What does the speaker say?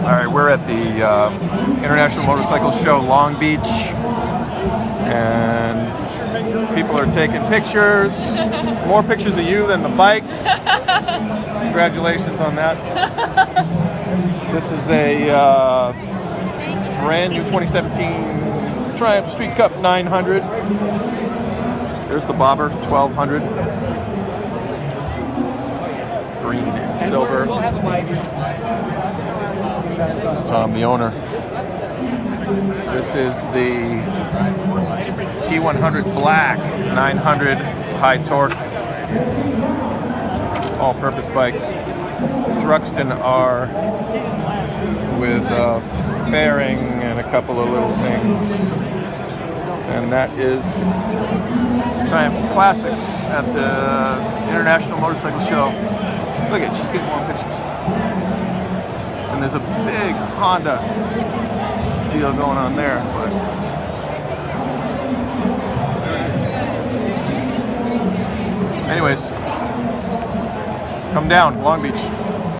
All right, we're at the International Motorcycle Show, Long Beach, and people are taking pictures. More pictures of you than the bikes. Congratulations on that. This is a brand new 2017 Triumph Street Cup 900. There's the bobber 1200. Green and silver. This is Tom, the owner. This is the T100 Black 900 high torque all-purpose bike. Thruxton R with fairing and a couple of little things. And that is Triumph Classics at the International Motorcycle Show. Look at, she's getting more pictures. And there's a big Honda deal going on there, but anyways, come down, Long Beach.